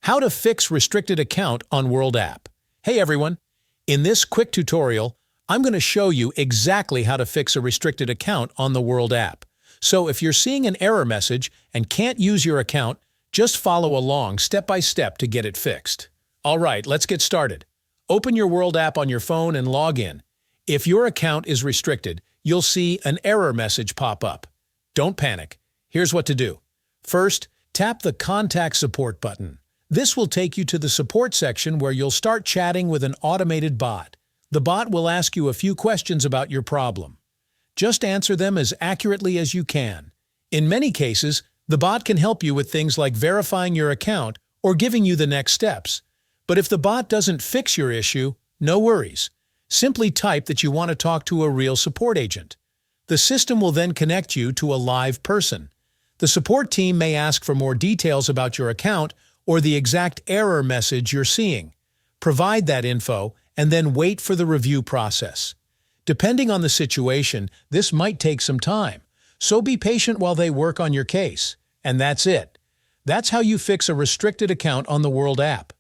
How to fix restricted account on World app. Hey everyone, in this quick tutorial, I'm going to show you exactly how to fix a restricted account on the World app. So if you're seeing an error message and can't use your account, just follow along step by step to get it fixed. All right, let's get started. Open your World app on your phone and log in. If your account is restricted, you'll see an error message pop up. Don't panic. Here's what to do. First, tap the Contact Support button. This will take you to the support section where you'll start chatting with an automated bot. The bot will ask you a few questions about your problem. Just answer them as accurately as you can. In many cases, the bot can help you with things like verifying your account or giving you the next steps. But if the bot doesn't fix your issue, no worries. Simply type that you want to talk to a real support agent. The system will then connect you to a live person. The support team may ask for more details about your account or the exact error message you're seeing. Provide that info and then wait for the review process. Depending on the situation, this might take some time, so be patient while they work on your case. And that's it. That's how you fix a restricted account on the World app.